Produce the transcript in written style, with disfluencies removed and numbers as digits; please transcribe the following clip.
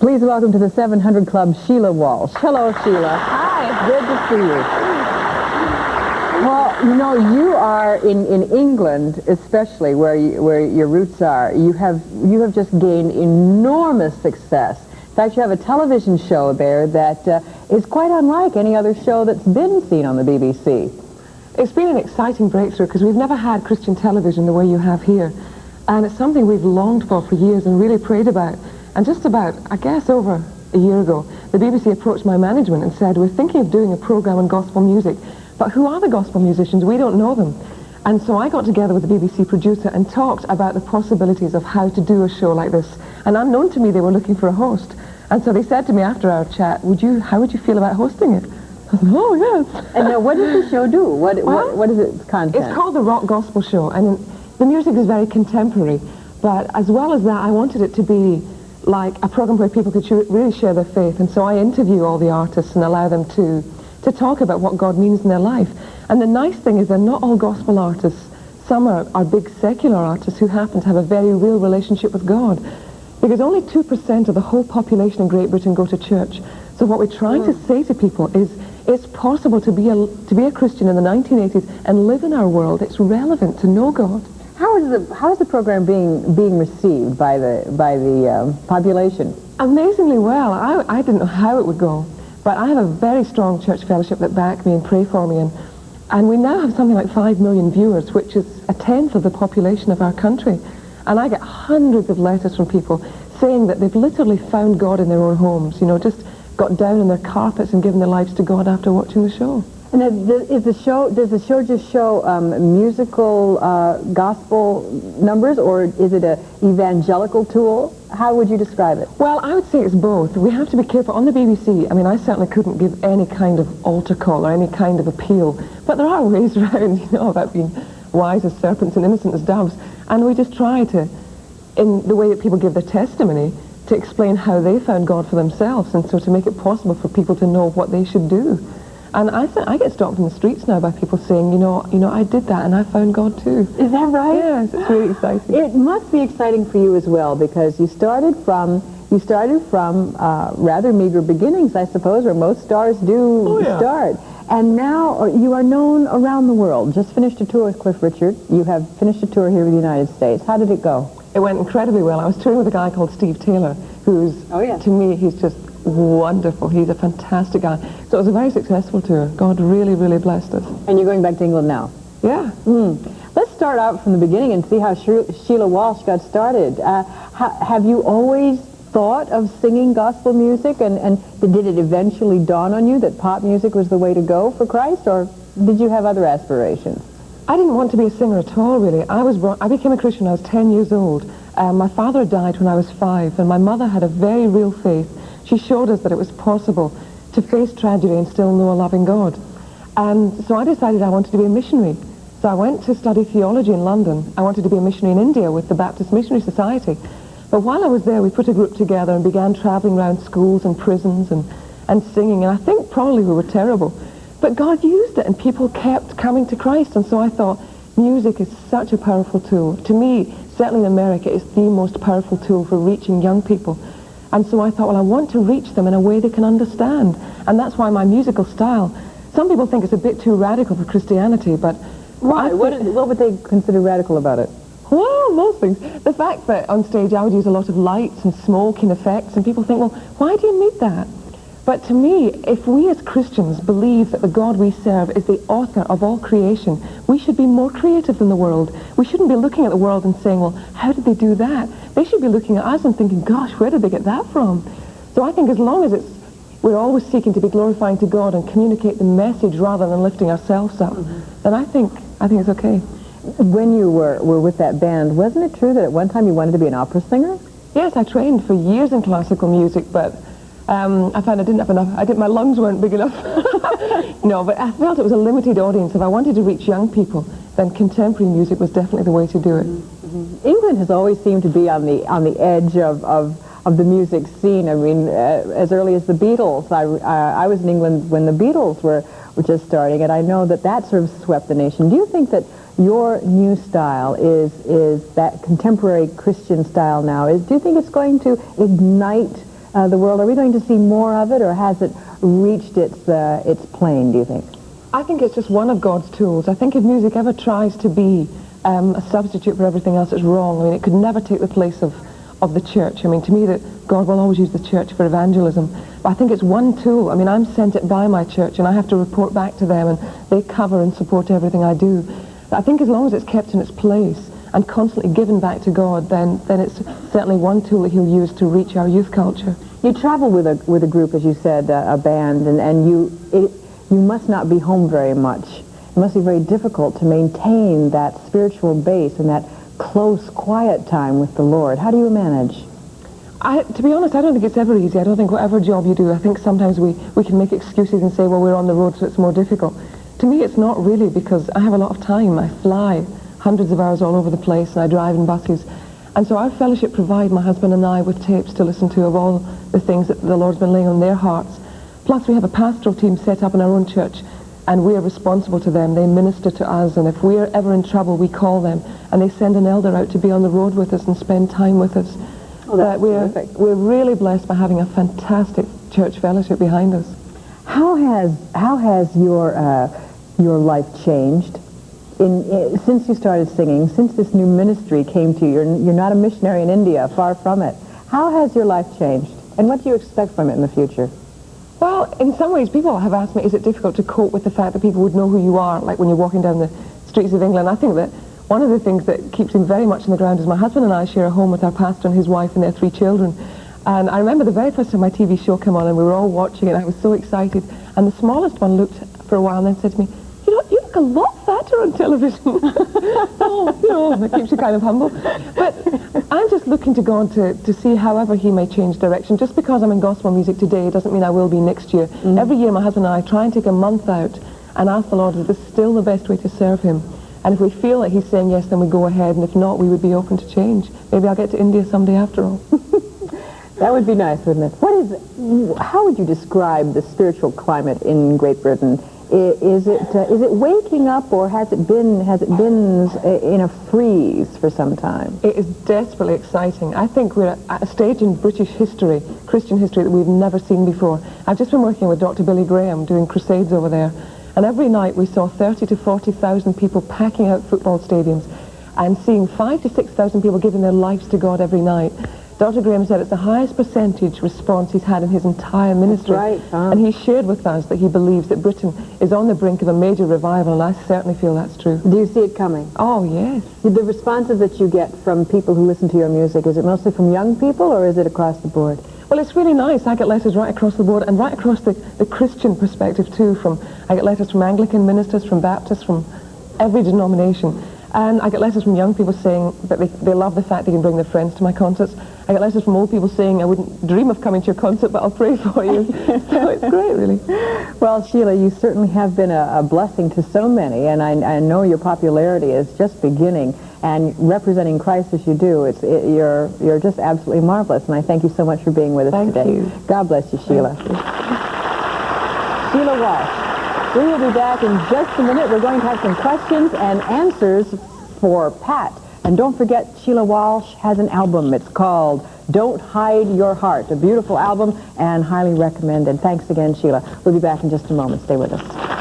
Please welcome to the 700 Club, Sheila Walsh. Hello, Sheila. Hi. Good to see you. Well, you know, you are in England, especially where your roots are. You have just gained enormous success. In fact, you have a television show there that is quite unlike any other show that's been seen on the BBC. It's been an exciting breakthrough because we've never had Christian television the way you have here. And it's something we've longed for years and really prayed about. And just about, I guess, over a year ago, the BBC approached my management and said, we're thinking of doing a program on gospel music, but who are the gospel musicians? We don't know them. And so I got together with the BBC producer and talked about the possibilities of how to do a show like this. And unknown to me, they were looking for a host. And so they said to me after our chat, how would you feel about hosting it? I said, oh, yes. And now, what does the show do? What is its content? It's called the Rock Gospel Show, and the music is very contemporary. But as well as that, I wanted it to be like a program where people could really share their faith. And so I interview all the artists and allow them to talk about what God means in their life. And the nice thing is they're not all gospel artists. Some are big secular artists who happen to have a very real relationship with God. Because only 2% of the whole population in Great Britain go to church. So what we're trying to say to people is it's possible to be a Christian in the 1980s and live in our world. It's relevant to know God. How is the program being received by the population? Amazingly well. I didn't know how it would go, but I have a very strong church fellowship that back me and pray for me, and we now have something like 5 million viewers, which is a tenth of the population of our country. And I get hundreds of letters from people saying that they've literally found God in their own homes, you know, just got down on their carpets and given their lives to God after watching the show. And does the show just show musical gospel numbers, or is it an evangelical tool? How would you describe it? Well, I would say it's both. We have to be careful. On the BBC, I mean, I certainly couldn't give any kind of altar call or any kind of appeal, but there are ways around, you know, about being wise as serpents and innocent as doves. And we just try to, in the way that people give their testimony, to explain how they found God for themselves, and so to make it possible for people to know what they should do. And I get stopped in the streets now by people saying, you know, I did that and I found God too. Is that right? Yes, it's really exciting. It must be exciting for you as well, because you started from rather meager beginnings, I suppose, where most stars do start. And now you are known around the world. Just finished a tour with Cliff Richard. You have finished a tour here in the United States. How did it go? It went incredibly well. I was touring with a guy called Steve Taylor, who's, to me, he's just wonderful. He's a fantastic guy. So it was a very successful tour. God really, really blessed us. And you're going back to England now? Yeah. Let's start out from the beginning and see how Sheila Walsh got started. Have you always thought of singing gospel music, and did it eventually dawn on you that pop music was the way to go for Christ, or did you have other aspirations? I didn't want to be a singer at all, really. I became a Christian when I was 10 years old. My father died when I was 5, and my mother had a very real faith. She showed us that it was possible to face tragedy and still know a loving God. And so I decided I wanted to be a missionary. So I went to study theology in London. I wanted to be a missionary in India with the Baptist Missionary Society. But while I was there, we put a group together and began traveling around schools and prisons and singing. And I think probably we were terrible. But God used it, and people kept coming to Christ. And so I thought, music is such a powerful tool. To me, certainly in America, it's the most powerful tool for reaching young people. And so I thought, well, I want to reach them in a way they can understand. And that's why my musical style, some people think it's a bit too radical for Christianity, but... Why? What would they consider radical about it? Well, most things. The fact that on stage I would use a lot of lights and smoke and effects, and people think, well, why do you need that? But to me, if we as Christians believe that the God we serve is the author of all creation, we should be more creative than the world. We shouldn't be looking at the world and saying, well, how did they do that? They should be looking at us and thinking, gosh, where did they get that from? So I think as long as we're always seeking to be glorifying to God and communicate the message rather than lifting ourselves up, then I think it's okay. When you were with that band, wasn't it true that at one time you wanted to be an opera singer? Yes, I trained for years in classical music, but I found I didn't have enough. My lungs weren't big enough. No, but I felt it was a limited audience. If I wanted to reach young people, then contemporary music was definitely the way to do it. England has always seemed to be on the edge of the music scene. I mean, as early as the Beatles. I was in England when the Beatles were just starting, and I know that sort of swept the nation. Do you think that your new style is that contemporary Christian style now? Do you think it's going to ignite the world? Are we going to see more of it, or has it reached its plane, do you think? I think it's just one of God's tools. I think if music ever tries to be a substitute for everything else, it's wrong. I mean, it could never take the place of the church. I mean, to me, that God will always use the church for evangelism. But I think it's one tool. I mean, I'm sent it by my church, and I have to report back to them, and they cover and support everything I do. But I think as long as it's kept in its place and constantly given back to God, then it's certainly one tool that he'll use to reach our youth culture. You travel with a group, as you said, a band, and you must not be home very much. It must be very difficult to maintain that spiritual base and that close, quiet time with the Lord. How do you manage? To be honest, I don't think it's ever easy. I don't think whatever job you do, I think sometimes we can make excuses and say, well, we're on the road, so it's more difficult. To me, it's not really, because I have a lot of time. I fly hundreds of hours all over the place, and I drive in buses. And so our fellowship provide my husband and I with tapes to listen to of all the things that the Lord's been laying on their hearts. Plus, we have a pastoral team set up in our own church, and we are responsible to them. They minister to us, and if we're ever in trouble, we call them, and they send an elder out to be on the road with us and spend time with us. Oh, that's terrific. We're really blessed by having a fantastic church fellowship behind us. How has your life changed since you started singing, since this new ministry came to you? You're not a missionary in India, far from it. How has your life changed, and what do you expect from it in the future? Well, in some ways, people have asked me, is it difficult to cope with the fact that people would know who you are, like when you're walking down the streets of England? I think that one of the things that keeps him very much on the ground is my husband and I share a home with our pastor and his wife and their 3 children. And I remember the very first time my TV show came on, and we were all watching it, and I was so excited. And the smallest one looked for a while and then said to me, you look a lot fatter on television. Oh, that keeps you kind of humble. But I'm just looking to God to see however he may change direction. Just because I'm in gospel music today doesn't mean I will be next year. Mm-hmm. Every year my husband and I try and take a month out and ask the Lord, is this still the best way to serve him? And if we feel like he's saying yes, then we go ahead, and if not, we would be open to change. Maybe I'll get to India someday after all. That would be nice, wouldn't it? How would you describe the spiritual climate in Great Britain? Is it waking up, or has it been in a freeze for some time? It is desperately exciting. I think we're at a stage in British history, Christian history, that we've never seen before. I've just been working with Dr. Billy Graham doing crusades over there, and every night we saw 30 to 40,000 people packing out football stadiums and seeing 5,000 to 6,000 people giving their lives to God every night. Dr. Graham said it's the highest percentage response he's had in his entire ministry. That's right. And he shared with us that he believes that Britain is on the brink of a major revival, and I certainly feel that's true. Do you see it coming? Oh, yes. The responses that you get from people who listen to your music, is it mostly from young people, or is it across the board? Well, it's really nice. I get letters right across the board, and right across the Christian perspective, too. I get letters from Anglican ministers, from Baptists, from every denomination. And I get letters from young people saying that they love the fact they can bring their friends to my concerts. I get letters from old people saying, I wouldn't dream of coming to your concert, but I'll pray for you. So it's great, really. Well, Sheila, you certainly have been a blessing to so many, and I know your popularity is just beginning. And representing Christ as you do, you're just absolutely marvelous. And I thank you so much for being with us today. Thank you. God bless you, Sheila. Sheila Walsh. We will be back in just a minute. We're going to have some questions and answers for Pat. And don't forget, Sheila Walsh has an album. It's called Don't Hide Your Heart. A beautiful album and highly recommended. Thanks again, Sheila. We'll be back in just a moment. Stay with us.